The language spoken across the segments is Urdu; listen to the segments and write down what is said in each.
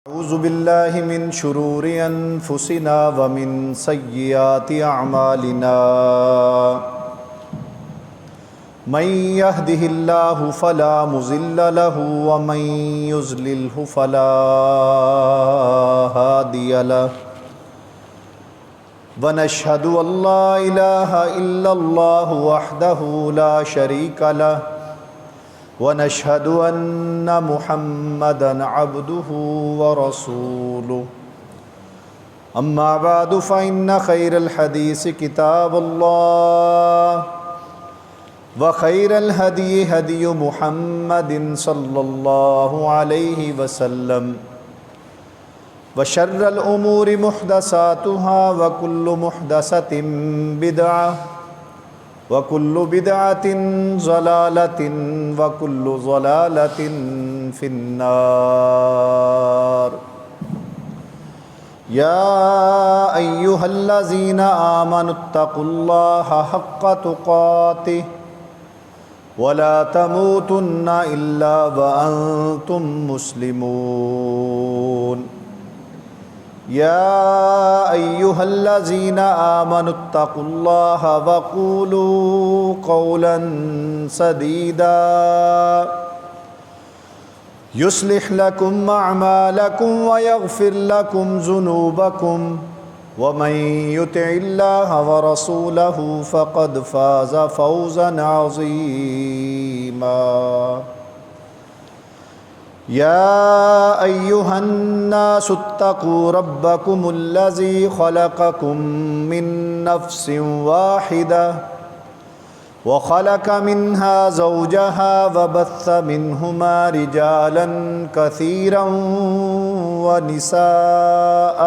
اعوذ باللہ من شرور انفسنا ومن سیئات اعمالنا من يهده اللہ فلا مضل له ومن يضلل فلا هادی له ونشهد ان لا الہ الا اللہ وحدہ لا شریک له ونشهد أن محمدًا عبده ورسوله أما بعد فإن خير الحديث كتاب الله وخير الهدي هدي محمد صلى الله عليه وسلم وشر الأمور محدثاتها وكل محدثة بدعة وَكُلُّ بِدْعَةٍ ضَلَالَةٍ وَكُلُّ ضَلَالَةٍ فِي النَّارِ يَا أَيُّهَا الَّذِينَ آمَنُوا اتَّقُوا اللَّهَ حَقَّ تُقَاتِهِ وَلَا تَمُوتُنَّ إِلَّا وَأَنْتُمْ مُسْلِمُونَ يا أيها الذين آمنوا اتقوا الله وقولوا قولا سديدا يصلح لكم أعمالكم ويغفر لكم ذنوبكم ومن يطع الله ورسوله فقد فاز فوزا عظيما يا أيها الناس اتقوا ربكم الذي خلقكم من نفس واحدة وخلق منها زوجها وبث منهما رجالا كثيرا ونساء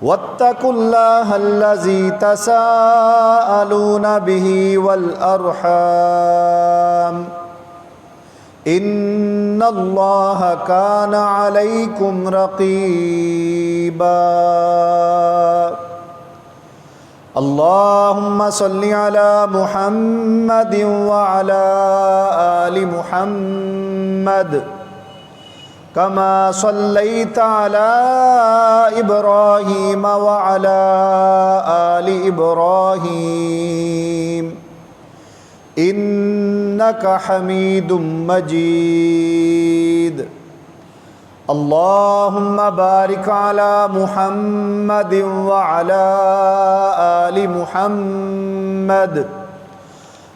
واتقوا الله الذي تساءلون به والأرحام ان اللہ کان علیکم رقیبا اللہم صل علی محمد وعلی آل محمد کما صلیت علی ابراہیم وعلی آل ابراہیم انک حمید مجید اللہم بارک علی محمد وعلی آل محمد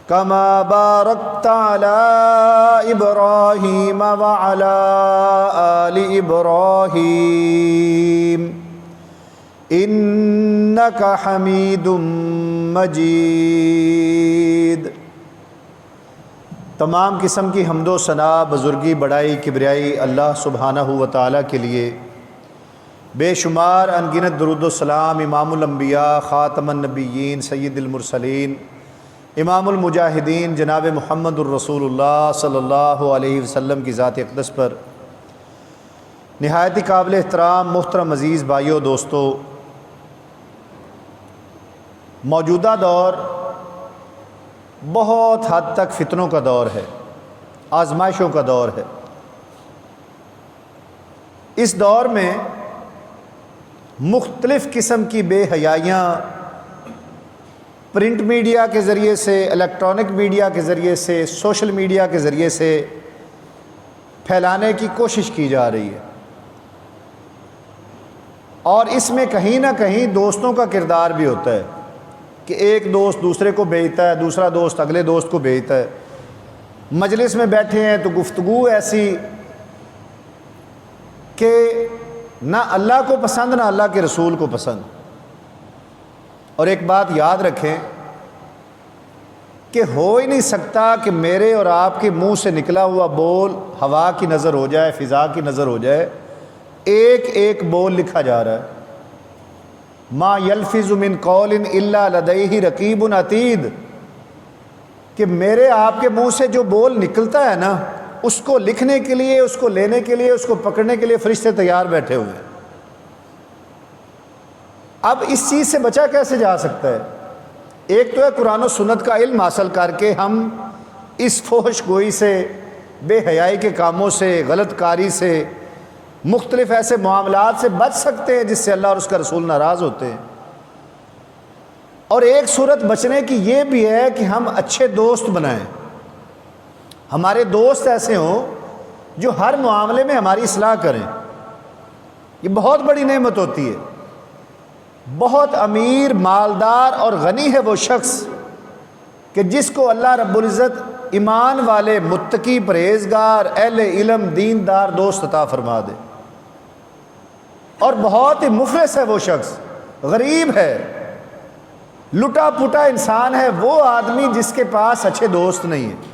کما بارکت علی ابراہیم وعلی آل ابراہیم انک حمید مجید۔ تمام قسم کی حمد و ثنا، بزرگی، بڑائی، کبریائی اللہ سبحانہ و تعالیٰ کے لیے، بے شمار انگنت درود و سلام امام الانبیاء، خاتم النبیین، سید المرسلین، امام المجاہدین جناب محمد الرسول اللہ صلی اللہ علیہ وسلم کی ذات اقدس پر نہایت ہی قابل احترام محترم عزیز بھائیوں دوستو، موجودہ دور بہت حد تک فتنوں کا دور ہے، آزمائشوں کا دور ہے۔ اس دور میں مختلف قسم کی بے حیائیاں پرنٹ میڈیا کے ذریعے سے، الیکٹرانک میڈیا کے ذریعے سے، سوشل میڈیا کے ذریعے سے پھیلانے کی کوشش کی جا رہی ہے، اور اس میں کہیں نہ کہیں دوستوں کا کردار بھی ہوتا ہے کہ ایک دوست دوسرے کو بھیجتا ہے، دوسرا دوست اگلے دوست کو بھیجتا ہے، مجلس میں بیٹھے ہیں تو گفتگو ایسی کہ نہ اللہ کو پسند نہ اللہ کے رسول کو پسند۔ اور ایک بات یاد رکھیں کہ ہو ہی نہیں سکتا کہ میرے اور آپ کے منہ سے نکلا ہوا بول ہوا کی نظر ہو جائے، فضا کی نظر ہو جائے، ایک ایک بول لکھا جا رہا ہے۔ ما یلفظ من قول الا لدیہ رقیب عتید، کہ میرے آپ کے منہ سے جو بول نکلتا ہے نا، اس کو لکھنے کے لیے، اس کو لینے کے لیے، اس کو پکڑنے کے لیے فرشتے تیار بیٹھے ہوئے ہیں۔ اب اس چیز سے بچا کیسے جا سکتا ہے؟ ایک تو ہے قرآن و سنت کا علم حاصل کر کے ہم اس فحش گوئی سے، بے حیائی کے کاموں سے، غلط کاری سے، مختلف ایسے معاملات سے بچ سکتے ہیں جس سے اللہ اور اس کا رسول ناراض ہوتے ہیں۔ اور ایک صورت بچنے کی یہ بھی ہے کہ ہم اچھے دوست بنائیں، ہمارے دوست ایسے ہوں جو ہر معاملے میں ہماری اصلاح کریں۔ یہ بہت بڑی نعمت ہوتی ہے۔ بہت امیر، مالدار اور غنی ہے وہ شخص کہ جس کو اللہ رب العزت ایمان والے، متقی، پرہیزگار، اہل علم، دیندار دوست عطا فرما دے۔ اور بہت ہی مفلس ہے وہ شخص، غریب ہے، لٹا پٹا انسان ہے وہ آدمی جس کے پاس اچھے دوست نہیں ہیں۔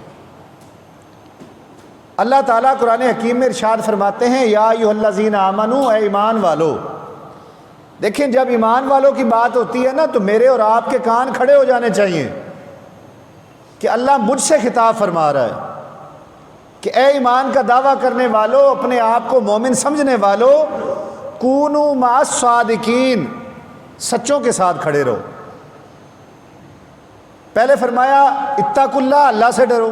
اللہ تعالیٰ قرآن حکیم میں ارشاد فرماتے ہیں، یا ایھا الذین آمنوا، اے ایمان والو۔ دیکھیں جب ایمان والوں کی بات ہوتی ہے نا تو میرے اور آپ کے کان کھڑے ہو جانے چاہیے کہ اللہ مجھ سے خطاب فرما رہا ہے کہ اے ایمان کا دعویٰ کرنے والو، اپنے آپ کو مومن سمجھنے والو، کونوا مع الصادقین، سچوں کے ساتھ کھڑے رہو۔ پہلے فرمایا اتقوا اللہ، اللہ سے ڈرو۔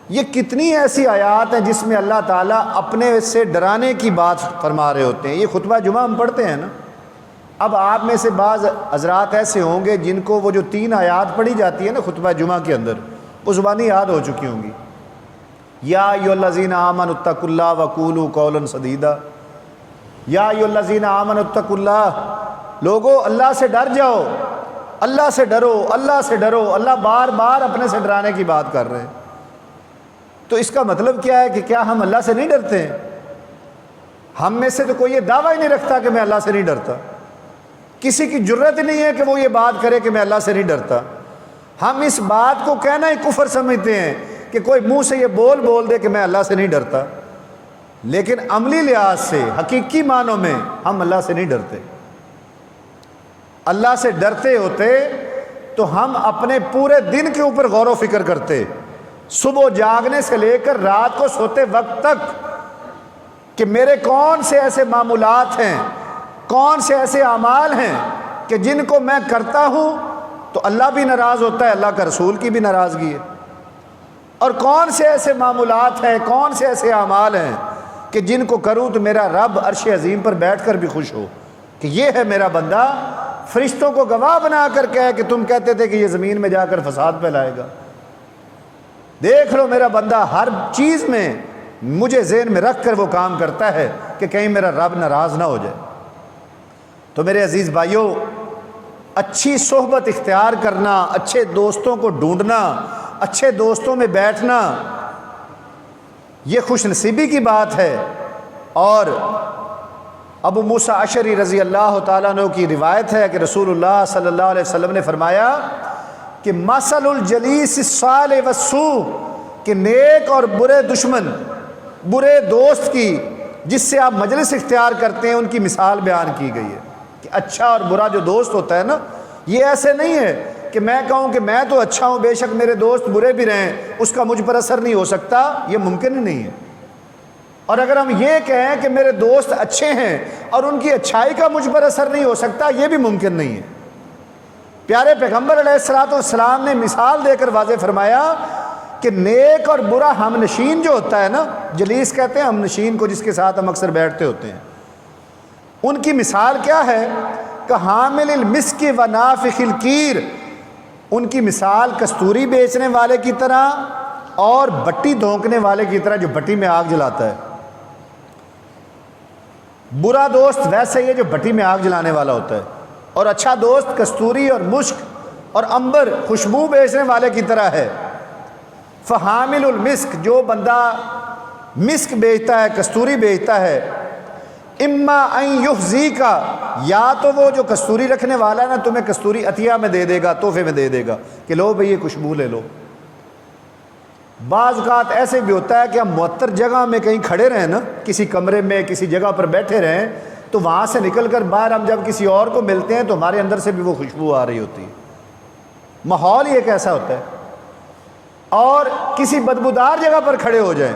یہ کتنی ایسی آیات ہیں جس میں اللہ تعالیٰ اپنے سے ڈرانے کی بات فرما رہے ہوتے ہیں۔ یہ خطبہ جمعہ ہم پڑھتے ہیں نا، اب آپ میں سے بعض حضرات ایسے ہوں گے جن کو وہ جو 3 آیات پڑھی جاتی ہے نا خطبہ جمعہ کے اندر، وہ زبانی یاد ہو چکی ہوں گی۔ یا ایھا الذین آمنوا اتقوا اللہ وقولوا قولا سدیدا، یا ایھا الذین آمنوا اتقوا اللہ، لوگو اللہ سے ڈر جاؤ، اللہ سے ڈرو، اللہ سے ڈرو۔ اللہ بار بار اپنے سے ڈرانے کی بات کر رہے ہیں۔ تو اس کا مطلب کیا ہے کہ کیا ہم اللہ سے نہیں ڈرتے ہیں؟ ہم میں سے تو کوئی یہ دعویٰ ہی نہیں رکھتا کہ میں اللہ سے نہیں ڈرتا، کسی کی جرت نہیں ہے کہ وہ یہ بات کرے کہ میں اللہ سے نہیں ڈرتا۔ ہم اس بات کو کہنا ہی کفر سمجھتے ہیں کہ کوئی منہ سے یہ بول دے کہ میں اللہ سے نہیں ڈرتا، لیکن عملی لحاظ سے، حقیقی معنوں میں ہم اللہ سے نہیں ڈرتے۔ اللہ سے ڈرتے ہوتے تو ہم اپنے پورے دن کے اوپر غور و فکر کرتے، صبح جاگنے سے لے کر رات کو سوتے وقت تک، کہ میرے کون سے ایسے معمولات ہیں، کون سے ایسے اعمال ہیں کہ جن کو میں کرتا ہوں تو اللہ بھی ناراض ہوتا ہے، اللہ کا رسول کی بھی ناراضگی ہے، اور کون سے ایسے معمولات ہیں، کون سے ایسے اعمال ہیں کہ جن کو کروں تو میرا رب عرش عظیم پر بیٹھ کر بھی خوش ہو کہ یہ ہے میرا بندہ، فرشتوں کو گواہ بنا کر کہے کہ تم کہتے تھے کہ یہ زمین میں جا کر فساد پھیلائے گا، دیکھ لو میرا بندہ ہر چیز میں مجھے ذہن میں رکھ کر وہ کام کرتا ہے کہ کہیں میرا رب ناراض نہ ہو جائے۔ تو میرے عزیز بھائیوں، اچھی صحبت اختیار کرنا، اچھے دوستوں کو ڈھونڈنا، اچھے دوستوں میں بیٹھنا، یہ خوش نصیبی کی بات ہے۔ اور ابو موسیٰ اشعری رضی اللہ تعالیٰ عنہ کی روایت ہے کہ رسول اللہ صلی اللہ علیہ وسلم نے فرمایا کہ مثل الجلیس الصالح والسوء، کہ نیک اور برے دشمن، برے دوست کی جس سے آپ مجلس اختیار کرتے ہیں ان کی مثال بیان کی گئی ہے کہ اچھا اور برا جو دوست ہوتا ہے نا، یہ ایسے نہیں ہے کہ میں کہوں کہ میں تو اچھا ہوں، بے شک میرے دوست برے بھی رہیں، اس کا مجھ پر اثر نہیں ہو سکتا، یہ ممکن ہی نہیں ہے۔ اور اگر ہم یہ کہیں کہ میرے دوست اچھے ہیں اور ان کی اچھائی کا مجھ پر اثر نہیں ہو سکتا، یہ بھی ممکن نہیں ہے۔ پیارے پیغمبر علیہ الصلوۃ والسلام نے مثال دے کر واضح فرمایا کہ نیک اور برا ہم نشین جو ہوتا ہے نا، جلیس کہتے ہیں ہم نشین کو جس کے ساتھ ہم اکثر بیٹھتے ہوتے ہیں، ان کی مثال کیا ہے کہ حامل المسک و نافخ الکیر، ان کی مثال کستوری بیچنے والے کی طرح اور بٹی دھونکنے والے کی طرح جو بٹی میں آگ جلاتا ہے۔ برا دوست ویسے ہی ہے جو بٹی میں آگ جلانے والا ہوتا ہے، اور اچھا دوست کستوری اور مشک اور عنبر خوشبو بیچنے والے کی طرح ہے۔ فحامل المسک، جو بندہ مسک بیچتا ہے، کستوری بیچتا ہے، اما ان یحزیک، یا تو وہ جو کستوری رکھنے والا ہے نا تمہیں کستوری عطیہ میں دے دے گا، تحفے میں دے دے گا کہ لو بھئی یہ خوشبو لے لو۔ بعض اوقات ایسے بھی ہوتا ہے کہ ہم معطر جگہ میں کہیں کھڑے رہیں نا، کسی کمرے میں کسی جگہ پر بیٹھے رہیں، تو وہاں سے نکل کر باہر ہم جب کسی اور کو ملتے ہیں تو ہمارے اندر سے بھی وہ خوشبو آ رہی ہوتی ہے، ماحول ہی ایک ایسا ہوتا ہے۔ اور کسی بدبودار جگہ پر کھڑے ہو جائیں،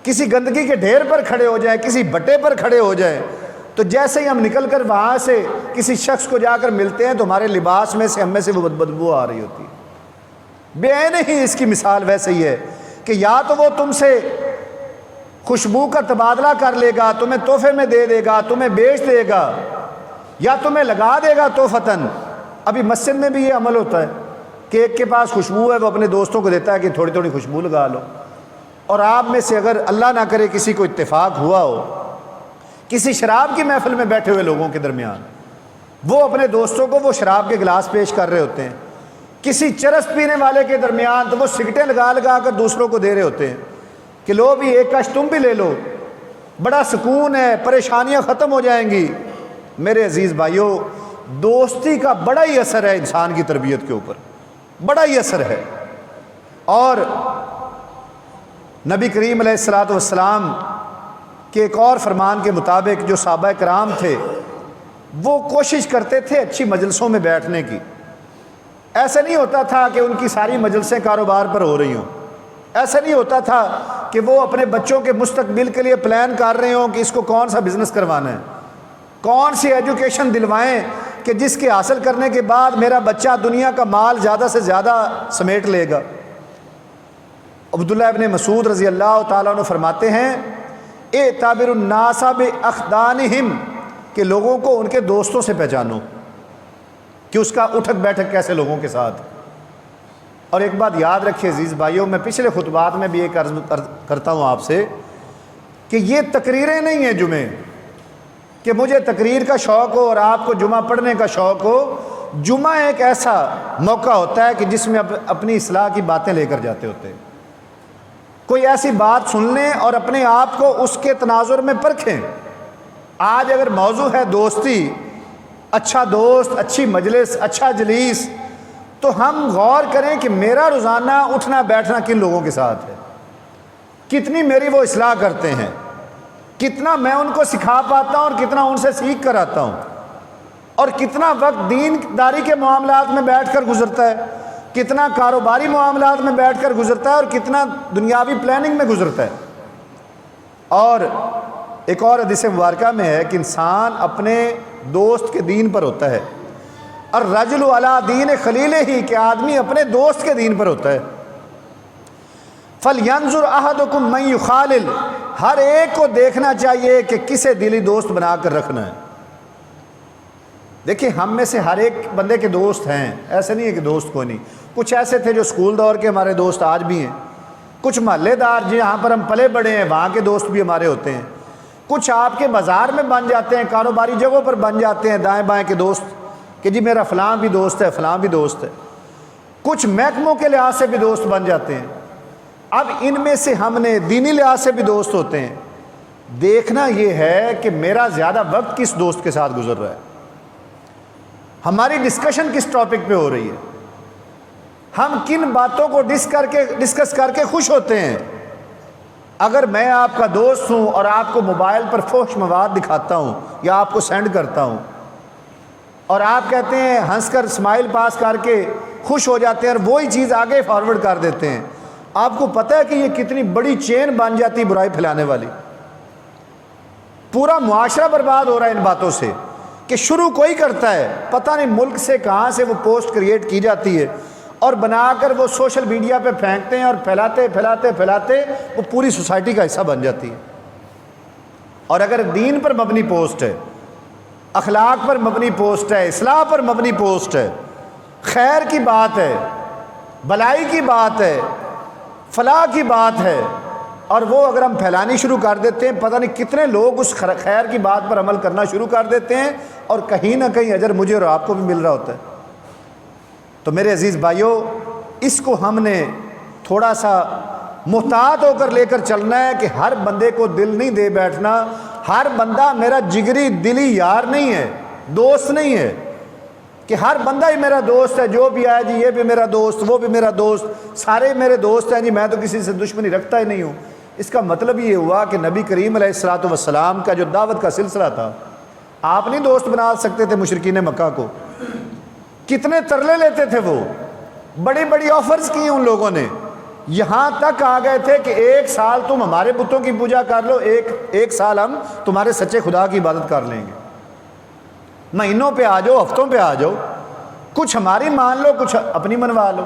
کسی گندگی کے ڈھیر پر کھڑے ہو جائیں، کسی بٹے پر کھڑے ہو جائیں، تو جیسے ہی ہم نکل کر وہاں سے کسی شخص کو جا کر ملتے ہیں تو ہمارے لباس میں سے، ہم میں سے وہ بدبو آ رہی ہوتی ہے۔ بے عین ہی اس کی مثال ویسے ہی ہے کہ یا تو وہ تم سے خوشبو کا تبادلہ کر لے گا، تمہیں تحفے میں دے دے گا، تمہیں بیچ دے گا یا تمہیں لگا دے گا تحفتاً۔ ابھی مسجد میں بھی یہ عمل ہوتا ہے کہ ایک کے پاس خوشبو ہے، وہ اپنے دوستوں کو دیتا ہے کہ تھوڑی تھوڑی خوشبو لگا لو۔ اور آپ میں سے اگر اللہ نہ کرے کسی کو اتفاق ہوا ہو کسی شراب کی محفل میں بیٹھے ہوئے لوگوں کے درمیان، وہ اپنے دوستوں کو وہ شراب کے گلاس پیش کر رہے ہوتے ہیں، کسی چرس پینے والے کے درمیان تو وہ سگٹیں لگا لگا کر دوسروں کو دے رہے ہوتے ہیں کہ لو بھی ایک کش تم بھی لے لو، بڑا سکون ہے، پریشانیاں ختم ہو جائیں گی۔ میرے عزیز بھائیوں، دوستی کا بڑا ہی اثر ہے انسان کی تربیت کے اوپر، بڑا ہی اثر ہے۔ اور نبی کریم علیہ الصلوۃ والسلام کے ایک اور فرمان کے مطابق جو صحابہ کرام تھے وہ کوشش کرتے تھے اچھی مجلسوں میں بیٹھنے کی۔ ایسا نہیں ہوتا تھا کہ ان کی ساری مجلسیں کاروبار پر ہو رہی ہوں، ایسا نہیں ہوتا تھا کہ وہ اپنے بچوں کے مستقبل کے لیے پلان کر رہے ہوں کہ اس کو کون سا بزنس کروانا ہے، کون سی ایجوکیشن دلوائیں کہ جس کے حاصل کرنے کے بعد میرا بچہ دنیا کا مال زیادہ سے زیادہ سمیٹ لے گا۔ عبداللہ ابن مسعود رضی اللہ تعالیٰ عنہ فرماتے ہیں اعتبر الناس باخدانہم، کہ لوگوں کو ان کے دوستوں سے پہچانو کہ اس کا اٹھک بیٹھک کیسے لوگوں کے ساتھ۔ اور ایک بات یاد رکھیے عزیز بھائیوں، میں پچھلے خطبات میں بھی ایک عرض کرتا ہوں آپ سے کہ یہ تقریریں نہیں ہیں جمعے کہ مجھے تقریر کا شوق ہو اور آپ کو جمعہ پڑھنے کا شوق ہو۔ جمعہ ایک ایسا موقع ہوتا ہے کہ جس میں اپنی اصلاح کی باتیں لے کر جاتے ہوتے ہیں، کوئی ایسی بات سن لیں اور اپنے آپ کو اس کے تناظر میں پرکھیں۔ آج اگر موضوع ہے دوستی، اچھا دوست، اچھی مجلس، اچھا جلیس، تو ہم غور کریں کہ میرا روزانہ اٹھنا بیٹھنا کن لوگوں کے ساتھ ہے، کتنی میری وہ اصلاح کرتے ہیں، کتنا میں ان کو سکھا پاتا ہوں اور کتنا ان سے سیکھ کر آتا ہوں، اور کتنا وقت دین داری کے معاملات میں بیٹھ کر گزرتا ہے، کتنا کاروباری معاملات میں بیٹھ کر گزرتا ہے اور کتنا دنیاوی پلاننگ میں گزرتا ہے۔ اور ایک اور حدیث مبارکہ میں ہے کہ انسان اپنے دوست کے دین پر ہوتا ہے، اور الرجل علی دین خلیلہ ہی، کہ آدمی اپنے دوست کے دین پر ہوتا ہے۔ فَلْيَنْظُرْ أَحَدُكُمْ مَنْ يُخَالِلْ، ہر ایک کو دیکھنا چاہیے کہ کسے دلی دوست بنا کر رکھنا ہے۔ دیکھیں ہم میں سے ہر ایک بندے کے دوست ہیں، ایسے نہیں ہے کہ دوست کوئی نہیں۔ کچھ ایسے تھے جو اسکول دور کے ہمارے دوست آج بھی ہیں، کچھ محلے دار جہاں پر ہم پلے بڑے ہیں وہاں کے دوست بھی ہمارے ہوتے ہیں، کچھ آپ کے بازار میں بن جاتے ہیں، کاروباری جگہوں پر بن جاتے ہیں دائیں بائیں کے دوست کہ جی میرا فلاں بھی دوست ہے، فلاں بھی دوست ہے، کچھ محکموں کے لحاظ سے بھی دوست بن جاتے ہیں۔ اب ان میں سے ہم نے دینی لحاظ سے بھی دوست ہوتے ہیں، دیکھنا یہ ہے کہ میرا زیادہ وقت کس دوست کے ساتھ گزر رہا ہے، ہماری ڈسکشن کس ٹاپک پہ ہو رہی ہے، ہم کن باتوں کو ڈسکس کر کے خوش ہوتے ہیں۔ اگر میں آپ کا دوست ہوں اور آپ کو موبائل پر فحش مواد دکھاتا ہوں یا آپ کو سینڈ کرتا ہوں اور آپ کہتے ہیں ہنس کر اسمائل پاس کر کے خوش ہو جاتے ہیں اور وہی چیز آگے فارورڈ کر دیتے ہیں، آپ کو پتہ ہے کہ یہ کتنی بڑی چین بن جاتی برائی پھیلانے والی۔ پورا معاشرہ برباد ہو رہا ہے ان باتوں سے کہ شروع کوئی کرتا ہے، پتہ نہیں ملک سے کہاں سے وہ پوسٹ کریٹ کی جاتی ہے اور بنا کر وہ سوشل میڈیا پہ پھینکتے ہیں اور پھیلاتے وہ پوری سوسائٹی کا حصہ بن جاتی ہے۔ اور اگر دین پر مبنی پوسٹ ہے، اخلاق پر مبنی پوسٹ ہے، اصلاح پر مبنی پوسٹ ہے، خیر کی بات ہے، بلائی کی بات ہے، فلاح کی بات ہے، اور وہ اگر ہم پھیلانی شروع کر دیتے ہیں، پتہ نہیں کتنے لوگ اس خیر کی بات پر عمل کرنا شروع کر دیتے ہیں اور کہیں نہ کہیں اجر مجھے اور آپ کو بھی مل رہا ہوتا ہے۔ تو میرے عزیز بھائیوں، اس کو ہم نے تھوڑا سا محتاط ہو کر لے کر چلنا ہے کہ ہر بندے کو دل نہیں دے بیٹھنا، ہر بندہ میرا جگری دلی یار نہیں ہے، دوست نہیں ہے کہ ہر بندہ ہی میرا دوست ہے، جو بھی آیا جی یہ بھی میرا دوست، وہ بھی میرا دوست، سارے میرے دوست ہیں جی، میں تو کسی سے دشمنی رکھتا ہی نہیں ہوں۔ اس کا مطلب یہ ہوا کہ نبی کریم علیہ الصلوۃ والسلام کا جو دعوت کا سلسلہ تھا، آپ نہیں دوست بنا سکتے تھے مشرکین مکہ کو، کتنے ترلے لیتے تھے، وہ بڑی بڑی آفرز کی ان لوگوں نے، یہاں تک آ گئے تھے کہ 1 سال تم ہمارے بتوں کی پوجا کر لو، ایک سال ہم تمہارے سچے خدا کی عبادت کر لیں گے، مہینوں پہ آ جاؤ، ہفتوں پہ آ جاؤ، کچھ ہماری مان لو، کچھ اپنی منوا لو۔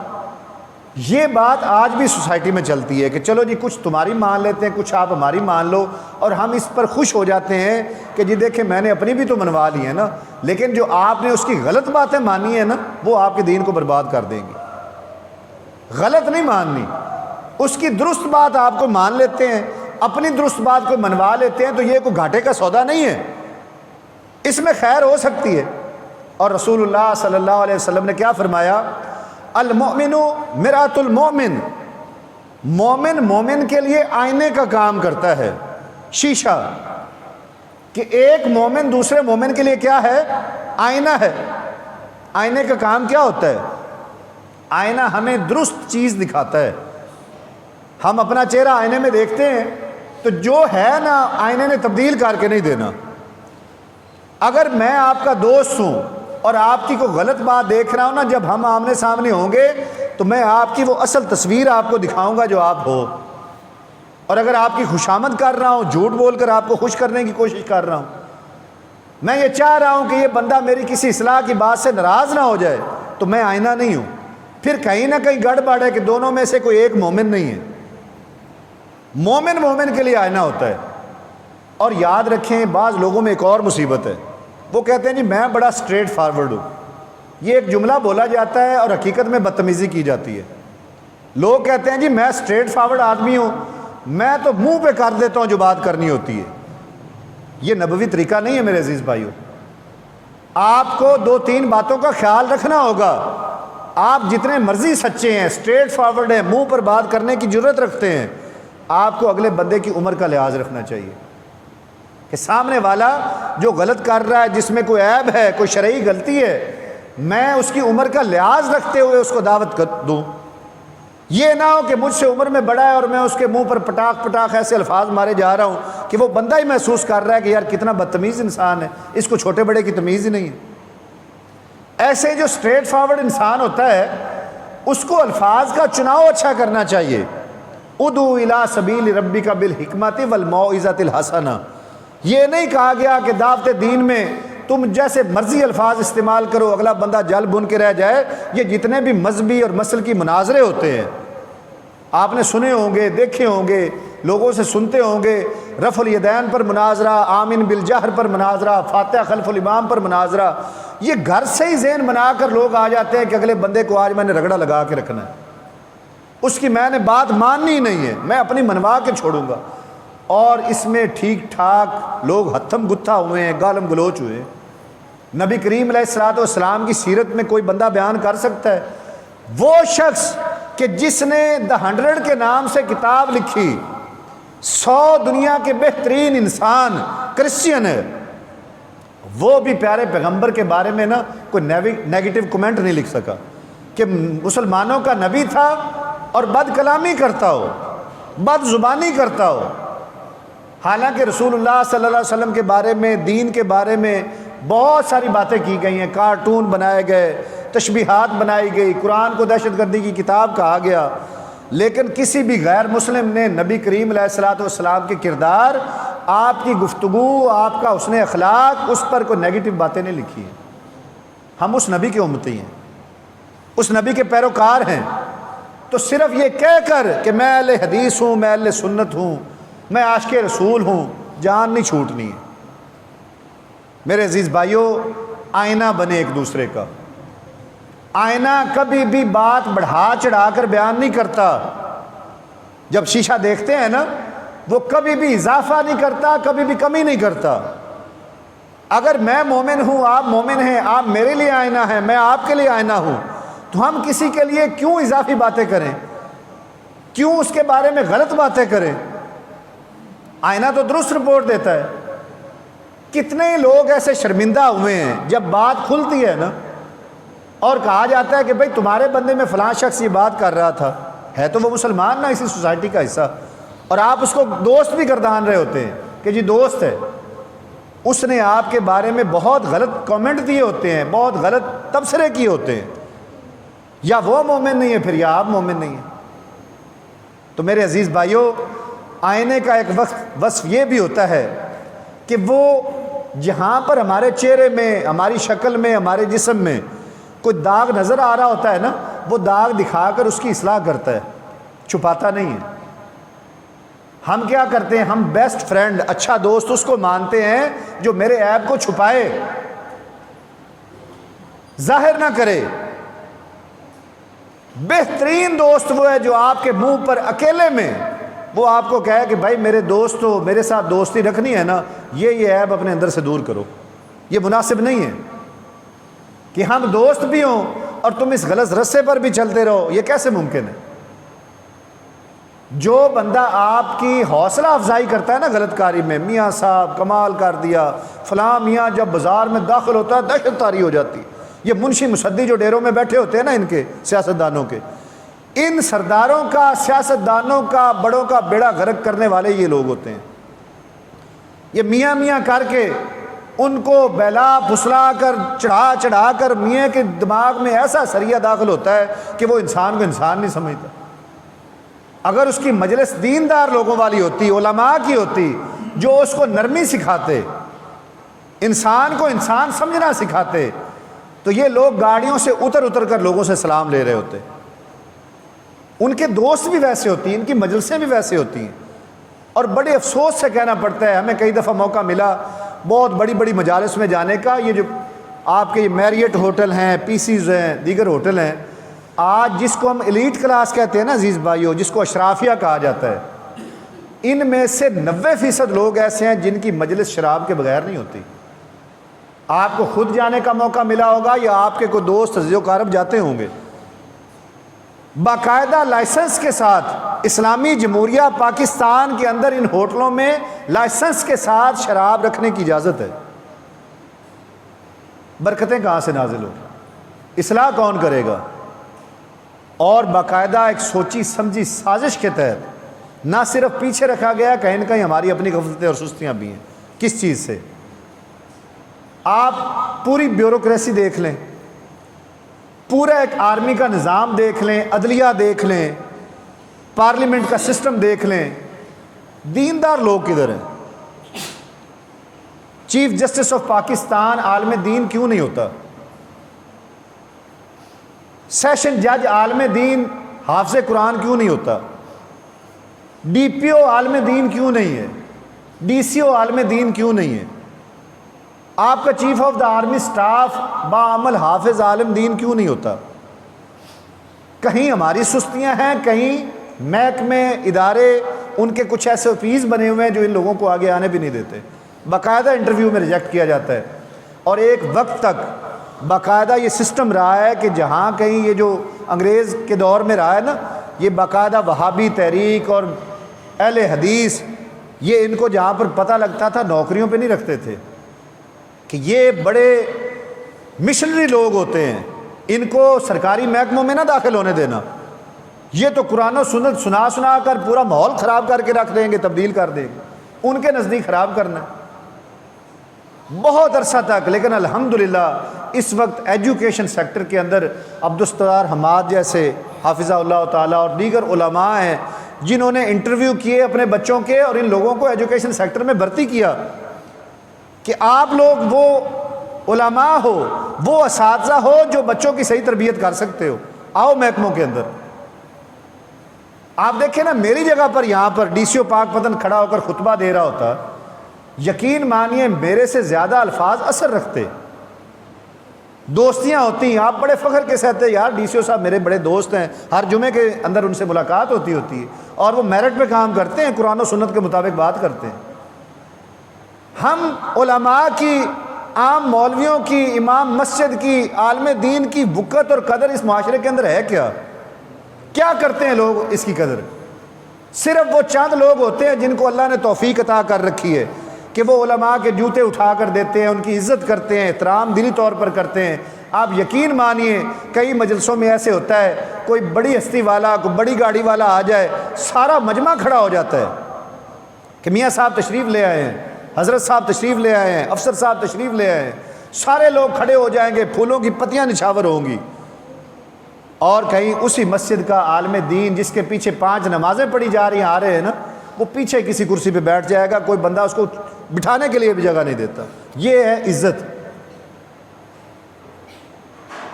یہ بات آج بھی سوسائٹی میں چلتی ہے کہ چلو جی کچھ تمہاری مان لیتے ہیں، کچھ آپ ہماری مان لو، اور ہم اس پر خوش ہو جاتے ہیں کہ جی دیکھیں میں نے اپنی بھی تو منوا لی ہے نا، لیکن جو آپ نے اس کی غلط باتیں مانی ہیں نا وہ آپ کے دین کو برباد کر دیں گی۔ غلط نہیں ماننی، اس کی درست بات آپ کو مان لیتے ہیں، اپنی درست بات کو منوا لیتے ہیں، تو یہ کوئی گھاٹے کا سودا نہیں ہے، اس میں خیر ہو سکتی ہے۔ اور رسول اللہ صلی اللہ علیہ وسلم نے کیا فرمایا؟ المؤمن مرآۃ المؤمن، مومن مومن کے لیے آئینے کا کام کرتا ہے، شیشہ، کہ ایک مومن دوسرے مومن کے لیے کیا ہے؟ آئینہ ہے۔ آئینے کا کام کیا ہوتا ہے؟ آئینہ ہمیں درست چیز دکھاتا ہے۔ ہم اپنا چہرہ آئینے میں دیکھتے ہیں تو جو ہے نا آئینے نے تبدیل کر کے نہیں دینا۔ اگر میں آپ کا دوست ہوں اور آپ کی کوئی غلط بات دیکھ رہا ہوں نا، جب ہم آمنے سامنے ہوں گے تو میں آپ کی وہ اصل تصویر آپ کو دکھاؤں گا جو آپ ہو، اور اگر آپ کی خوشامد کر رہا ہوں، جھوٹ بول کر آپ کو خوش کرنے کی کوشش کر رہا ہوں، میں یہ چاہ رہا ہوں کہ یہ بندہ میری کسی اصلاح کی بات سے ناراض نہ ہو جائے، تو میں آئینہ نہیں ہوں، پھر کہیں نہ کہیں گڑبڑ ہے کہ دونوں میں سے کوئی ایک مومن نہیں ہے۔ مومن مومن کے لیے آئینہ ہوتا ہے۔ اور یاد رکھیں بعض لوگوں میں ایک اور مصیبت ہے، وہ کہتے ہیں جی میں بڑا اسٹریٹ فارورڈ ہوں۔ یہ ایک جملہ بولا جاتا ہے اور حقیقت میں بدتمیزی کی جاتی ہے۔ لوگ کہتے ہیں جی میں اسٹریٹ فارورڈ آدمی ہوں، میں تو منہ پہ کر دیتا ہوں جو بات کرنی ہوتی ہے۔ یہ نبوی طریقہ نہیں ہے میرے عزیز بھائیوں۔ آپ کو دو تین باتوں کا خیال رکھنا ہوگا۔ آپ جتنے مرضی سچے ہیں، اسٹریٹ فارورڈ ہیں، منہ پر بات کرنے کی جرت رکھتے ہیں، آپ کو اگلے بندے کی عمر کا لحاظ رکھنا چاہیے کہ سامنے والا جو غلط کر رہا ہے، جس میں کوئی عیب ہے، کوئی شرعی غلطی ہے، میں اس کی عمر کا لحاظ رکھتے ہوئے اس کو دعوت دوں۔ یہ نہ ہو کہ مجھ سے عمر میں بڑا ہے اور میں اس کے منہ پر پٹاخ پٹاخ ایسے الفاظ مارے جا رہا ہوں کہ وہ بندہ ہی محسوس کر رہا ہے کہ یار کتنا بدتمیز انسان ہے، اس کو چھوٹے بڑے کی تمیز ہی نہیں ہے۔ ایسے جو اسٹریٹ فارورڈ انسان ہوتا ہے اس کو الفاظ کا چناؤ اچھا کرنا چاہیے۔ ادعو الی سبیل ربک بالحکمۃ والموعظۃ الحسنہ، یہ نہیں کہا گیا کہ دعوت دین میں تم جیسے مرضی الفاظ استعمال کرو اگلا بندہ جل بن کے رہ جائے۔ یہ جتنے بھی مذہبی اور مسلکی مناظرے ہوتے ہیں آپ نے سنے ہوں گے، دیکھے ہوں گے، لوگوں سے سنتے ہوں گے، رفع الیدین پر مناظرہ، آمین بالجہر پر مناظرہ، فاتحہ خلف الامام پر مناظرہ، یہ گھر سے ہی ذہن بنا کر لوگ آ جاتے ہیں کہ اگلے بندے کو آج میں نے رگڑا لگا کے رکھنا ہے، اس کی میں نے بات ماننی ہی نہیں ہے، میں اپنی منوا کے چھوڑوں گا۔ اور اس میں ٹھیک ٹھاک لوگ ہتھم گتھا ہوئے ہیں، گالم گلوچ ہوئے ہیں۔ نبی کریم علیہ الصلوۃ والسلام کی سیرت میں کوئی بندہ بیان کر سکتا ہے؟ وہ شخص کہ جس نے دی 100 کے نام سے کتاب لکھی، 100 دنیا کے بہترین انسان کرسچین ہے، وہ بھی پیارے پیغمبر کے بارے میں نا کوئی نیگیٹو کمنٹ نہیں لکھ سکا کہ مسلمانوں کا نبی تھا اور بد کلامی کرتا ہو، بد زبانی کرتا ہو۔ حالانکہ رسول اللہ صلی اللہ علیہ وسلم کے بارے میں، دین کے بارے میں بہت ساری باتیں کی گئی ہیں، کارٹون بنائے گئے، تشبیہات بنائی گئی، قرآن کو دہشت گردی کی کتاب کہا گیا، لیکن کسی بھی غیر مسلم نے نبی کریم علیہ الصلوۃ والسلام کے کردار، آپ کی گفتگو، آپ کا حسن اخلاق، اس پر کوئی نیگیٹو باتیں نہیں لکھی ہیں۔ ہم اس نبی کے امتی ہیں، اس نبی کے پیروکار ہیں، تو صرف یہ کہہ کر کہ میں اہل حدیث ہوں، میں اہل سنت ہوں، میں عاشق رسول ہوں، جان نہیں چھوٹنی ہے۔ میرے عزیز بھائیوں، آئینہ بنے ایک دوسرے کا۔ آئینہ کبھی بھی بات بڑھا چڑھا کر بیان نہیں کرتا۔ جب شیشہ دیکھتے ہیں نا، وہ کبھی بھی اضافہ نہیں کرتا، کبھی بھی کمی نہیں کرتا۔ اگر میں مومن ہوں، آپ مومن ہیں، آپ میرے لیے آئینہ ہیں، میں آپ کے لیے آئینہ ہوں، تو ہم کسی کے لیے کیوں اضافی باتیں کریں، کیوں اس کے بارے میں غلط باتیں کریں؟ آئینہ تو درست رپورٹ دیتا ہے۔ کتنے لوگ ایسے شرمندہ ہوئے ہیں جب بات کھلتی ہے نا اور کہا جاتا ہے کہ بھئی تمہارے بندے میں فلاں شخص یہ بات کر رہا تھا، ہے تو وہ مسلمان نہ اسی سوسائٹی کا حصہ، اور آپ اس کو دوست بھی گردان رہے ہوتے ہیں کہ جی دوست ہے، اس نے آپ کے بارے میں بہت غلط کامنٹ دیے ہوتے ہیں، بہت غلط تبصرے کیے ہوتے ہیں، یا وہ مومن نہیں ہے پھر، یا آپ مومن نہیں ہیں۔ تو میرے عزیز بھائیوں، آئینے کا ایک وصف یہ بھی ہوتا ہے کہ وہ جہاں پر ہمارے چہرے میں، ہماری شکل میں، ہمارے جسم میں کوئی داغ نظر آ رہا ہوتا ہے نا، وہ داغ دکھا کر اس کی اصلاح کرتا ہے، چھپاتا نہیں ہے۔ ہم کیا کرتے ہیں؟ ہم بیسٹ فرینڈ، اچھا دوست اس کو مانتے ہیں جو میرے عیب کو چھپائے، ظاہر نہ کرے۔ بہترین دوست وہ ہے جو آپ کے منہ پر اکیلے میں وہ آپ کو کہے کہ بھائی میرے دوست ہو، میرے ساتھ دوستی رکھنی ہے نا، یہ عیب اپنے اندر سے دور کرو۔ یہ مناسب نہیں ہے کہ ہم دوست بھی ہوں اور تم اس غلط رستے پر بھی چلتے رہو، یہ کیسے ممکن ہے؟ جو بندہ آپ کی حوصلہ افزائی کرتا ہے نا غلط کاری میں، میاں صاحب کمال کر دیا، فلاں میاں جب بازار میں داخل ہوتا ہے دہشت طاری ہو جاتی۔ یہ منشی مصدی جو ڈیروں میں بیٹھے ہوتے ہیں نا، ان کے سیاستدانوں کے، ان سرداروں کا، سیاستدانوں کا، بڑوں کا بیڑا غرق کرنے والے یہ لوگ ہوتے ہیں۔ یہ میاں میاں کر کے ان کو بہلا پھسلا کر چڑھا کر میاں کے دماغ میں ایسا سریہ داخل ہوتا ہے کہ وہ انسان کو انسان نہیں سمجھتا۔ اگر اس کی مجلس دیندار لوگوں والی ہوتی، علماء کی ہوتی، جو اس کو نرمی سکھاتے، انسان کو انسان سمجھنا سکھاتے، تو یہ لوگ گاڑیوں سے اتر کر لوگوں سے سلام لے رہے ہوتے۔ ان کے دوست بھی ویسے ہوتی ہیں، ان کی مجلسیں بھی ویسے ہوتی ہیں۔ اور بڑے افسوس سے کہنا پڑتا ہے، ہمیں کئی دفعہ موقع ملا بہت بڑی بڑی مجالس میں جانے کا، یہ جو آپ کے یہ میریٹ ہوٹل ہیں، پی سیز ہیں، دیگر ہوٹل ہیں، آج جس کو ہم ایلیٹ کلاس کہتے ہیں نا عزیز بھائیو، جس کو اشرافیہ کہا جاتا ہے، ان میں سے 90% لوگ ایسے ہیں جن کی مجلس شراب کے بغیر نہیں ہوتی۔ آپ کو خود جانے کا موقع ملا ہوگا یا آپ کے کوئی دوست عزیز و اقارب جاتے ہوں گے، باقاعدہ لائسنس کے ساتھ۔ اسلامی جمہوریہ پاکستان کے اندر ان ہوٹلوں میں لائسنس کے ساتھ شراب رکھنے کی اجازت ہے۔ برکتیں کہاں سے نازل ہوگی؟ اصلاح کون کرے گا؟ اور باقاعدہ ایک سوچی سمجھی سازش کے تحت نہ صرف پیچھے رکھا گیا، کہیں نہ کہیں ہماری اپنی غفلتیں اور سستیاں بھی ہیں۔ کس چیز سے؟ آپ پوری بیوروکریسی دیکھ لیں، پورا ایک آرمی کا نظام دیکھ لیں، عدلیہ دیکھ لیں، پارلیمنٹ کا سسٹم دیکھ لیں، دیندار لوگ کدھر ہیں؟ چیف جسٹس آف پاکستان عالم دین کیوں نہیں ہوتا؟ سیشن جج عالم دین حافظ قرآن کیوں نہیں ہوتا؟ ڈی پی او عالم دین کیوں نہیں ہے؟ ڈی سی او عالم دین کیوں نہیں ہے؟ آپ کا chief of the army staff باعمل حافظ عالم دین کیوں نہیں ہوتا؟ کہیں ہماری سستیاں ہیں، کہیں محکمے، ادارے، ان کے کچھ ایسے آفیس بنے ہوئے ہیں جو ان لوگوں کو آگے آنے بھی نہیں دیتے، باقاعدہ انٹرویو میں ریجیکٹ کیا جاتا ہے۔ اور ایک وقت تک باقاعدہ یہ سسٹم رہا ہے کہ جہاں کہیں یہ جو انگریز کے دور میں رہا ہے نا، یہ باقاعدہ وہابی تحریک اور اہل حدیث، یہ ان کو جہاں پر پتہ لگتا تھا نوکریوں پہ نہیں رکھتے تھے کہ یہ بڑے مشنری لوگ ہوتے ہیں، ان کو سرکاری محکموں میں نہ داخل ہونے دینا، یہ تو قرآن و سنت سنا کر پورا ماحول خراب کر کے رکھ دیں گے، تبدیل کر دیں گے، ان کے نزدیک خراب کرنا بہت عرصہ تک۔ لیکن الحمدللہ اس وقت ایجوکیشن سیکٹر کے اندر عبدالستار حماد جیسے حافظہ اللہ تعالیٰ اور دیگر علماء ہیں جنہوں نے انٹرویو کیے اپنے بچوں کے اور ان لوگوں کو ایجوکیشن سیکٹر میں بھرتی کیا کہ آپ لوگ وہ علماء ہو، وہ اساتذہ ہو جو بچوں کی صحیح تربیت کر سکتے ہو، آؤ محکموں کے اندر۔ آپ دیکھیں نا، میری جگہ پر یہاں پر ڈی سی او پاک پتن کھڑا ہو کر خطبہ دے رہا ہوتا، یقین مانیے میرے سے زیادہ الفاظ اثر رکھتے، دوستیاں ہوتی ہیں، آپ بڑے فخر کے ساتھ یار ڈی سی او صاحب میرے بڑے دوست ہیں، ہر جمعے کے اندر ان سے ملاقات ہوتی ہے اور وہ میرٹ پہ کام کرتے ہیں، قرآن و سنت کے مطابق بات کرتے ہیں۔ ہم علماء کی، عام مولویوں کی، امام مسجد کی، عالم دین کی وقت اور قدر اس معاشرے کے اندر ہے کیا؟ کیا کرتے ہیں لوگ اس کی قدر؟ صرف وہ چند لوگ ہوتے ہیں جن کو اللہ نے توفیق عطا کر رکھی ہے کہ وہ علماء کے جوتے اٹھا کر دیتے ہیں، ان کی عزت کرتے ہیں، احترام دلی طور پر کرتے ہیں۔ آپ یقین مانیے کئی مجلسوں میں ایسے ہوتا ہے، کوئی بڑی ہستی والا، کوئی بڑی گاڑی والا آ جائے، سارا مجمع کھڑا ہو جاتا ہے کہ میاں صاحب تشریف لے آئے ہیں، حضرت صاحب تشریف لے آئے ہیں، افسر صاحب تشریف لے آئے ہیں، سارے لوگ کھڑے ہو جائیں گے، پھولوں کی پتیاں نچھاور ہوں گی۔ اور کہیں اسی مسجد کا عالم دین جس کے پیچھے 5 نمازیں پڑھی جا رہی ہیں آ رہے ہیں نا، وہ پیچھے کسی کرسی پہ بیٹھ جائے گا، کوئی بندہ اس کو بٹھانے کے لیے بھی جگہ نہیں دیتا۔ یہ ہے عزت۔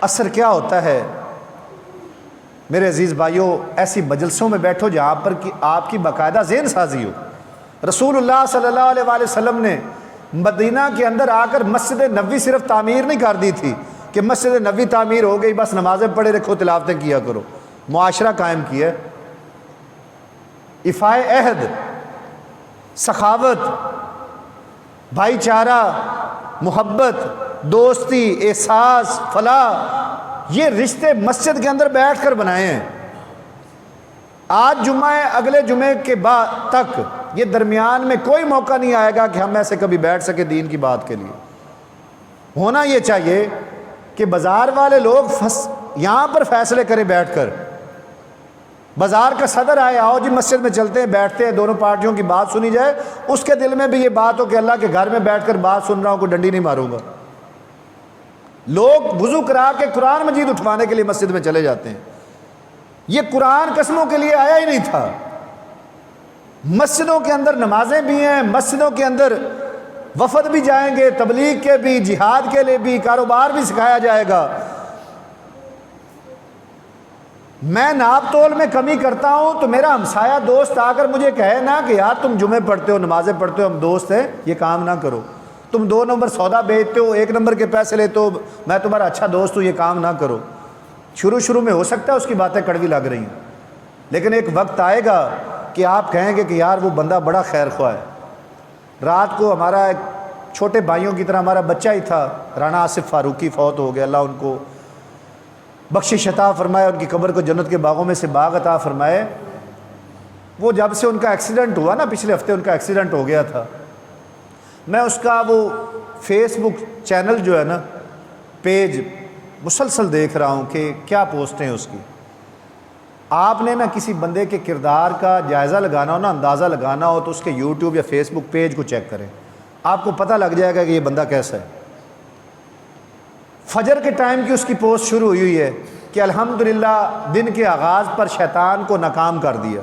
اثر کیا ہوتا ہے؟ میرے عزیز بھائیوں، ایسی مجلسوں میں بیٹھو جہاں پر کہ آپ کی باقاعدہ ذہن سازی ہو۔ رسول اللہ صلی اللہ علیہ وآلہ وسلم نے مدینہ کے اندر آ کر مسجد نبوی صرف تعمیر نہیں کر دی تھی کہ مسجد نبوی تعمیر ہو گئی بس نمازیں پڑھے رکھو تلاوتیں کیا کرو، معاشرہ قائم کیا، ایفائے عہد، سخاوت، بھائی چارہ، محبت، دوستی، احساس، فلاح، یہ رشتے مسجد کے اندر بیٹھ کر بنائے ہیں۔ آج جمعہ ہے، اگلے جمعے کے بعد تک یہ درمیان میں کوئی موقع نہیں آئے گا کہ ہم ایسے کبھی بیٹھ سکے دین کی بات کے لیے۔ ہونا یہ چاہیے کہ بازار والے لوگ یہاں پر فیصلے کریں بیٹھ کر، بازار کا صدر آئے، آؤ جی مسجد میں چلتے ہیں، بیٹھتے ہیں، دونوں پارٹیوں کی بات سنی جائے، اس کے دل میں بھی یہ بات ہو کہ اللہ کے گھر میں بیٹھ کر بات سن رہا ہوں، کوئی ڈنڈی نہیں ماروں گا۔ لوگ وضو کرا کے قرآن مجید اٹھوانے کے لیے مسجد میں چلے جاتے ہیں، یہ قرآن قسموں کے لیے آیا ہی نہیں تھا۔ مسجدوں کے اندر نمازیں بھی ہیں، مسجدوں کے اندر وفد بھی جائیں گے، تبلیغ کے بھی، جہاد کے لیے بھی، کاروبار بھی سکھایا جائے گا۔ میں ناپ تول میں کمی کرتا ہوں تو میرا ہمسایہ دوست آ کر مجھے کہے نا کہ یار تم جمعے پڑھتے ہو، نمازیں پڑھتے ہو، ہم دوست ہیں، یہ کام نہ کرو، تم 2 نمبر سودا بیچتے ہو، 1 نمبر کے پیسے لیتے ہو، میں تمہارا اچھا دوست ہوں، یہ کام نہ کرو۔ شروع میں ہو سکتا ہے اس کی باتیں کڑوی لگ رہی ہیں، لیکن ایک وقت آئے گا کہ آپ کہیں گے کہ یار وہ بندہ بڑا خیر خواہ ہے۔ رات کو ہمارا ایک چھوٹے بھائیوں کی طرح ہمارا بچہ ہی تھا، رانا آصف فاروقی، فوت ہو گیا، اللہ ان کو بخشش عطا فرمائے، ان کی قبر کو جنت کے باغوں میں سے باغ عطا فرمائے۔ وہ جب سے ان کا ایکسیڈنٹ ہوا نا، پچھلے ہفتے ان کا ایکسیڈنٹ ہو گیا تھا، میں اس کا وہ فیس بک چینل جو ہے نا، پیج مسلسل دیکھ رہا ہوں کہ کیا پوسٹیں ہیں اس کی۔ آپ نے نا کسی بندے کے کردار کا جائزہ لگانا ہو نا، اندازہ لگانا ہو تو اس کے یوٹیوب یا فیس بک پیج کو چیک کریں، آپ کو پتہ لگ جائے گا کہ یہ بندہ کیسا ہے۔ فجر کے ٹائم کی اس کی پوسٹ شروع ہوئی ہے کہ الحمدللہ دن کے آغاز پر شیطان کو ناکام کر دیا،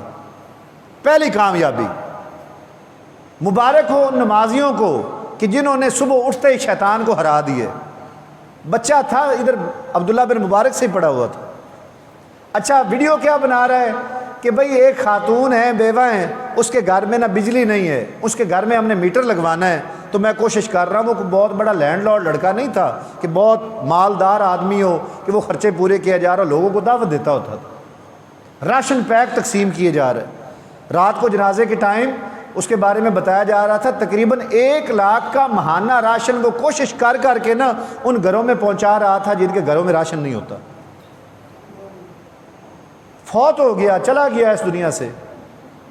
پہلی کامیابی۔ مبارک ہو ان نمازیوں کو کہ جنہوں نے صبح اٹھتے ہی شیطان کو ہرا دیے۔ بچہ تھا ادھر عبداللہ بن مبارک سے ہی پڑا ہوا تھا۔ اچھا ویڈیو کیا بنا رہا ہے کہ بھئی ایک خاتون ہے، بیوہ ہیں، اس کے گھر میں نہ بجلی نہیں ہے، اس کے گھر میں ہم نے میٹر لگوانا ہے، تو میں کوشش کر رہا ہوں۔ وہ کوئی بہت بڑا لینڈ لارڈ لڑکا نہیں تھا کہ بہت مالدار آدمی ہو کہ وہ خرچے پورے کیا جا رہا، لوگوں کو دعوت دیتا ہوتا تھا، راشن پیک تقسیم کیے جا رہے۔ رات کو جنازے کے ٹائم اس کے بارے میں بتایا جا رہا تھا، تقریباً 1 لاکھ کا ماہانہ راشن وہ کوشش کر کے نا ان گھروں میں پہنچا رہا تھا جن کے گھروں میں راشن نہیں ہوتا۔ فوت ہو گیا، چلا گیا اس دنیا سے۔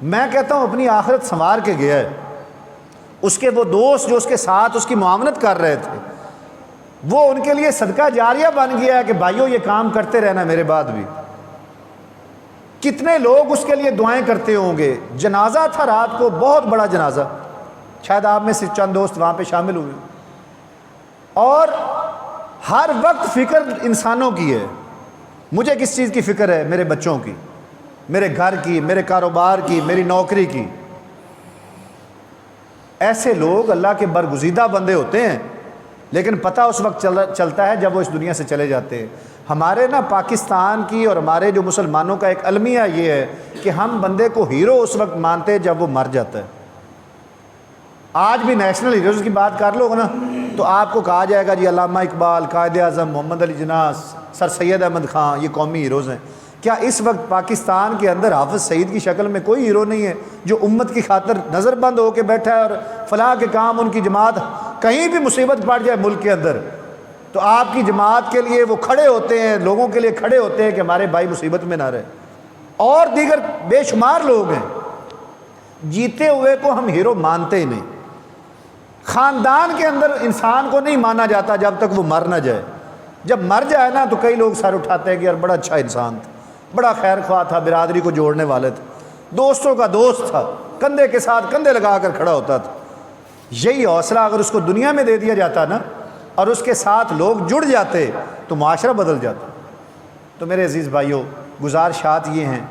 میں کہتا ہوں اپنی آخرت سنوار کے گیا ہے۔ اس کے وہ دوست جو اس کے ساتھ اس کی معاونت کر رہے تھے، وہ ان کے لیے صدقہ جاریہ بن گیا ہے کہ بھائیوں یہ کام کرتے رہنا میرے بعد بھی۔ کتنے لوگ اس کے لیے دعائیں کرتے ہوں گے۔ جنازہ تھا رات کو، بہت بڑا جنازہ، شاید آپ میں سے چند دوست وہاں پہ شامل ہوئے، اور ہر وقت فکر انسانوں کی ہے۔ مجھے کس چیز کی فکر ہے؟ میرے بچوں کی، میرے گھر کی، میرے کاروبار کی، میری نوکری کی۔ ایسے لوگ اللہ کے برگزیدہ بندے ہوتے ہیں، لیکن پتہ اس وقت چلتا ہے جب وہ اس دنیا سے چلے جاتے ہیں۔ ہمارے نا پاکستان کی اور ہمارے جو مسلمانوں کا ایک المیہ یہ ہے کہ ہم بندے کو ہیرو اس وقت مانتے ہیں جب وہ مر جاتا ہے۔ آج بھی نیشنل ہیروز کی بات کر لو نا تو آپ کو کہا جائے گا جی علامہ اقبال، قائد اعظم محمد علی جناح، سر سید احمد خان، یہ قومی ہیروز ہیں۔ کیا اس وقت پاکستان کے اندر حافظ سعید کی شکل میں کوئی ہیرو نہیں ہے جو امت کی خاطر نظر بند ہو کے بیٹھا ہے اور فلاح کے کام ان کی جماعت، کہیں بھی مصیبت پڑ جائے ملک کے اندر تو آپ کی جماعت کے لیے وہ کھڑے ہوتے ہیں، لوگوں کے لیے کھڑے ہوتے ہیں کہ ہمارے بھائی مصیبت میں نہ رہے؟ اور دیگر بے شمار لوگ ہیں۔ جیتے ہوئے کو ہم ہیرو مانتے ہی نہیں۔ خاندان کے اندر انسان کو نہیں مانا جاتا جب تک وہ مر نہ جائے۔ جب مر جائے نا تو کئی لوگ سر اٹھاتے ہیں کہ یار بڑا اچھا انسان تھا، بڑا خیر خواہ تھا، برادری کو جوڑنے والے تھے، دوستوں کا دوست تھا، کندھے کے ساتھ کندھے لگا کر کھڑا ہوتا تھا۔ یہی حوصلہ اگر اس کو دنیا میں دے دیا جاتا نا اور اس کے ساتھ لوگ جڑ جاتے تو معاشرہ بدل جاتا۔ تو میرے عزیز بھائیوں، گزارشات یہ ہیں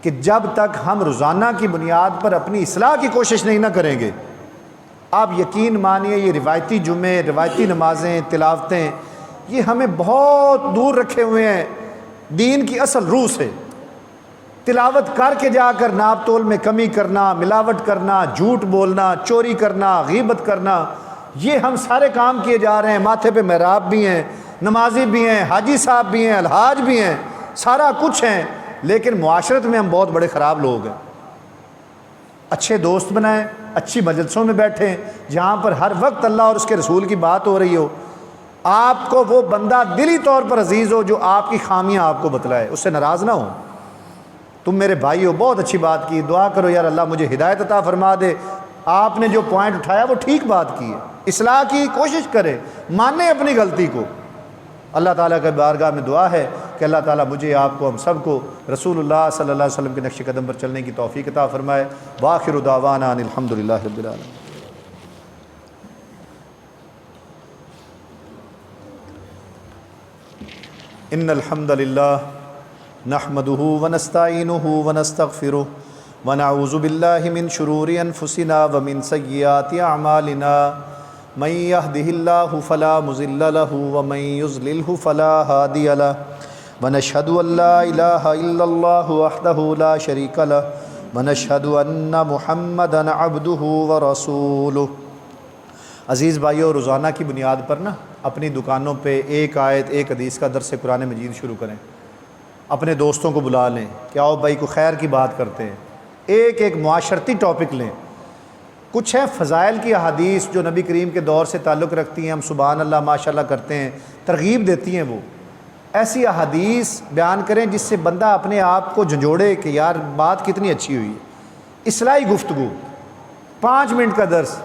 کہ جب تک ہم روزانہ کی بنیاد پر اپنی اصلاح کی کوشش نہیں نہ کریں گے، آپ یقین مانیے یہ روایتی جمعے، روایتی نمازیں، تلاوتیں، یہ ہمیں بہت دور رکھے ہوئے ہیں دین کی اصل روح سے۔ تلاوت کر کے جا کر ناپ تول میں کمی کرنا، ملاوٹ کرنا، جھوٹ بولنا، چوری کرنا، غیبت کرنا، یہ ہم سارے کام کیے جا رہے ہیں۔ ماتھے پہ محراب بھی ہیں، نمازی بھی ہیں، حاجی صاحب بھی ہیں، الحاج بھی ہیں، سارا کچھ ہیں، لیکن معاشرت میں ہم بہت بڑے خراب لوگ ہیں۔ اچھے دوست بنائیں، اچھی مجلسوں میں بیٹھیں جہاں پر ہر وقت اللہ اور اس کے رسول کی بات ہو رہی ہو، آپ کو وہ بندہ دلی طور پر عزیز ہو جو آپ کی خامیاں آپ کو بتلائے، اس سے ناراض نہ ہو۔ تم میرے بھائی ہو، بہت اچھی بات کی، دعا کرو یار اللہ مجھے ہدایت عطا فرما دے۔ آپ نے جو پوائنٹ اٹھایا وہ ٹھیک بات کی ہے، اصلاح کی کوشش کرے، مانے اپنی غلطی کو۔ اللہ تعالیٰ کے بارگاہ میں دعا ہے کہ اللہ تعالیٰ مجھے، آپ کو، ہم سب کو رسول اللہ صلی اللہ علیہ وسلم کے نقش قدم پر چلنے کی توفیق عطا فرمائے۔ وآخر دعوانا ان الحمدللہ رب العالمین۔ ان الحمد للہ نحمده ونستعینه ونستغفره ونعوذ باللہ من شرور انفسنا ومن سیئات اعمالنا من يهده الله فلا مضل له ومن يضلل فلا هادي له ونشهد ان لا اله الا الله وحده لا شريك له ونشهد ان محمدا عبده ورسوله۔ عزیز بھائیو، روزانہ کی بنیاد پر نا اپنی دکانوں پہ ایک آیت ایک حدیث کا درس قرآن مجید شروع کریں، اپنے دوستوں کو بلا لیں کہ آؤ بھائی کو خیر کی بات کرتے ہیں، ایک ایک معاشرتی ٹاپک لیں۔ کچھ ہیں فضائل کی احادیث جو نبی کریم کے دور سے تعلق رکھتی ہیں، ہم سبحان اللہ ماشاءاللہ کرتے ہیں، ترغیب دیتی ہیں، وہ ایسی احادیث بیان کریں جس سے بندہ اپنے آپ کو جھنجھوڑے کہ یار بات کتنی اچھی ہوئی ہے۔ اصلاحی گفتگو، 5 منٹ کا درس۔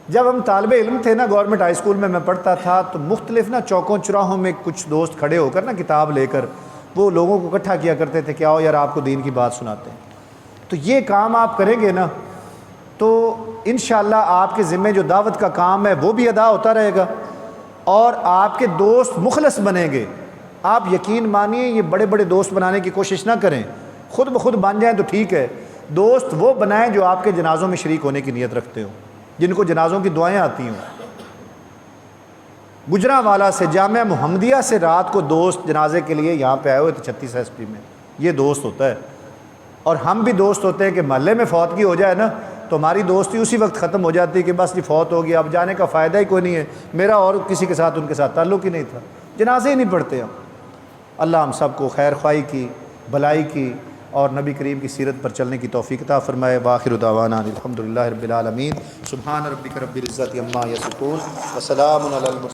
جب ہم طالب علم تھے نا، گورنمنٹ ہائی اسکول میں پڑھتا تھا، تو مختلف نا چوکوں چراہوں میں کچھ دوست کھڑے ہو کر نا کتاب لے کر وہ لوگوں کو اکٹھا کیا کرتے تھے کہ آؤ یار آپ کو دین کی بات سناتے ہیں۔ تو یہ کام آپ کریں گے نا تو انشاءاللہ آپ کے ذمہ جو دعوت کا کام ہے وہ بھی ادا ہوتا رہے گا، اور آپ کے دوست مخلص بنیں گے۔ آپ یقین مانیے، یہ بڑے بڑے دوست بنانے کی کوشش نہ کریں، خود بخود بن جائیں تو ٹھیک ہے، دوست وہ بنائیں جو آپ کے جنازوں میں شریک ہونے کی نیت رکھتے ہوں، جن کو جنازوں کی دعائیں آتی ہوں۔ گجرانوالا سے، جامعہ محمدیہ سے رات کو دوست جنازے کے لیے یہاں پہ آئے ہوئے تھے 36 ایس پی میں، یہ دوست ہوتا ہے۔ اور ہم بھی دوست ہوتے ہیں کہ محلے میں فوتگی ہو جائے نا تو ہماری دوستی اسی وقت ختم ہو جاتی ہے کہ بس یہ فوت ہو گیا، اب جانے کا فائدہ ہی کوئی نہیں ہے، میرا اور کسی کے ساتھ ان کے ساتھ تعلق ہی نہیں تھا، جنازے ہی نہیں پڑھتے ہم۔ اللہ ہم سب کو خیر خواہی کی، بھلائی کی اور نبی کریم کی سیرت پر چلنے کی توفیق عطا فرمائے۔ وآخر دعوانا الحمدللہ رب العالمین۔ سبحان ربک رب العزت عما یصفون وسلام علی المرسلین۔